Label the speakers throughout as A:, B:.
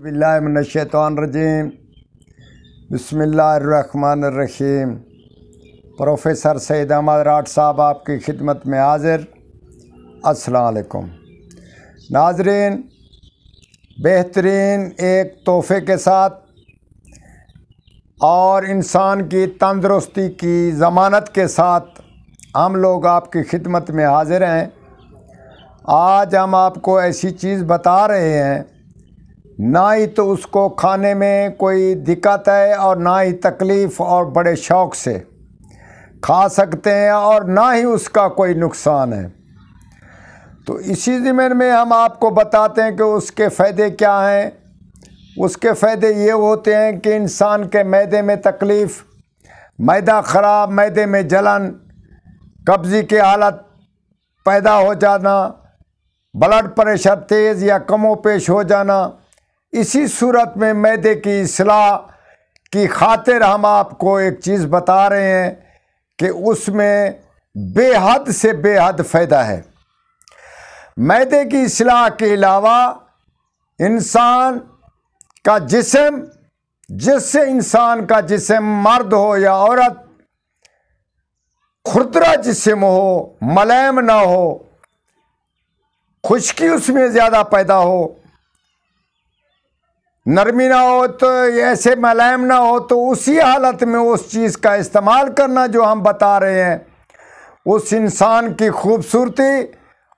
A: باللہ من الشیطان الرجیم بسم اللہ الرحمن الرحیم۔ پروفیسر سید احمد راٹھ صاحب آپ کی خدمت میں حاضر۔ السلام علیکم ناظرین، بہترین ایک تحفے کے ساتھ اور انسان کی تندرستی کی ضمانت کے ساتھ ہم لوگ آپ کی خدمت میں حاضر ہیں۔ آج ہم آپ کو ایسی چیز بتا رہے ہیں، نہ ہی تو اس کو کھانے میں کوئی دقت ہے اور نہ ہی تکلیف، اور بڑے شوق سے کھا سکتے ہیں، اور نہ ہی اس کا کوئی نقصان ہے۔ تو اسی ضمن میں ہم آپ کو بتاتے ہیں کہ اس کے فائدے کیا ہیں۔ اس کے فائدے یہ ہوتے ہیں کہ انسان کے معدے میں تکلیف، معدہ خراب، معدے میں جلن، قبضی کی حالت پیدا ہو جانا، بلڈ پریشر تیز یا کم و پیش ہو جانا، اسی صورت میں معدے کی اصلاح کی خاطر ہم آپ کو ایک چیز بتا رہے ہیں کہ اس میں بے حد سے بے حد فائدہ ہے۔ معدے کی اصلاح کے علاوہ انسان کا جسم، جس سے انسان کا جسم مرد ہو یا عورت کھردرا جسم ہو، ملائم نہ ہو، خشکی اس میں زیادہ پیدا ہو، نرمی نہ ہو، تو ایسے ملائم نہ ہو، تو اسی حالت میں اس چیز کا استعمال کرنا جو ہم بتا رہے ہیں، اس انسان کی خوبصورتی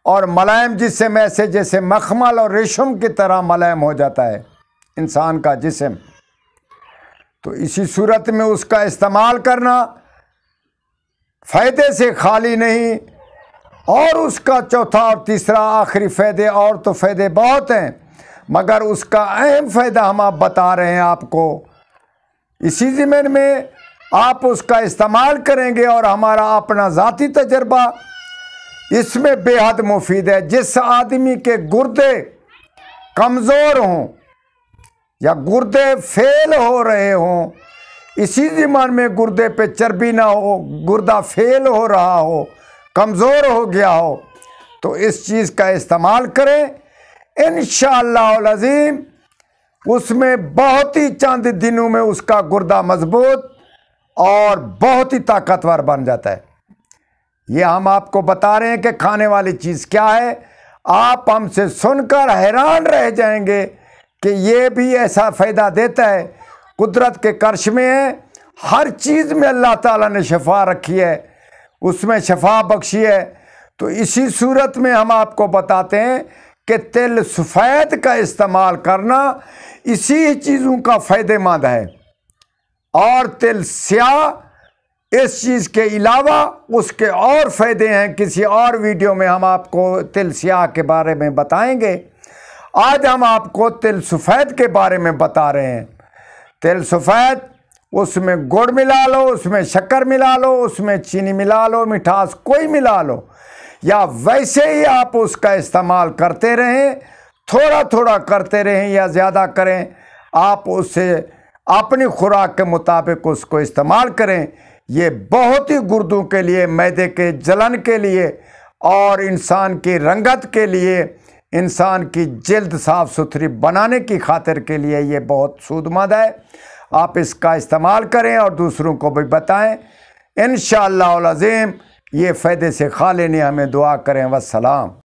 A: اور ملائم جسم ایسے جیسے مخمل اور ریشم کی طرح ملائم ہو جاتا ہے انسان کا جسم۔ تو اسی صورت میں اس کا استعمال کرنا فائدے سے خالی نہیں، اور اس کا چوتھا اور تیسرا آخری فائدے، اور تو فائدے بہت ہیں، مگر اس کا اہم فائدہ ہم آپ بتا رہے ہیں آپ کو۔ اسی ضمن میں آپ اس کا استعمال کریں گے، اور ہمارا اپنا ذاتی تجربہ اس میں بے حد مفید ہے۔ جس آدمی کے گردے کمزور ہوں یا گردے فیل ہو رہے ہوں، اسی ضمن میں گردے پہ چربی نہ ہو، گردہ فیل ہو رہا ہو، کمزور ہو گیا ہو، تو اس چیز کا استعمال کریں، انشاءاللہ العظیم اس میں بہت ہی چند دنوں میں اس کا گردہ مضبوط اور بہت ہی طاقتور بن جاتا ہے۔ یہ ہم آپ کو بتا رہے ہیں کہ کھانے والی چیز کیا ہے۔ آپ ہم سے سن کر حیران رہ جائیں گے کہ یہ بھی ایسا فائدہ دیتا ہے۔ قدرت کے کرش میں ہے، ہر چیز میں اللہ تعالیٰ نے شفا رکھی ہے، اس میں شفا بخشی ہے۔ تو اسی صورت میں ہم آپ کو بتاتے ہیں کہ تل سفید کا استعمال کرنا اسی چیزوں کا فائدہ مند ہے، اور تل سیاہ اس چیز کے علاوہ اس کے اور فائدے ہیں۔ کسی اور ویڈیو میں ہم آپ کو تل سیاہ کے بارے میں بتائیں گے۔ آج ہم آپ کو تل سفید کے بارے میں بتا رہے ہیں۔ تل سفید، اس میں گڑ ملا لو، اس میں شکر ملا لو، اس میں چینی ملا لو، مٹھاس کوئی ملا لو، یا ویسے ہی آپ اس کا استعمال کرتے رہیں، تھوڑا تھوڑا کرتے رہیں یا زیادہ کریں، آپ اسے اپنی خوراک کے مطابق اس کو استعمال کریں۔ یہ بہت ہی گردوں کے لیے، معدے کے جلن کے لیے، اور انسان کی رنگت کے لیے، انسان کی جلد صاف ستھری بنانے کی خاطر کے لیے یہ بہت سود مند ہے۔ آپ اس کا استعمال کریں اور دوسروں کو بھی بتائیں، انشاءاللہ العظیم یہ فائدے سے خالی نہیں۔ ہمیں دعا کریں۔ والسلام۔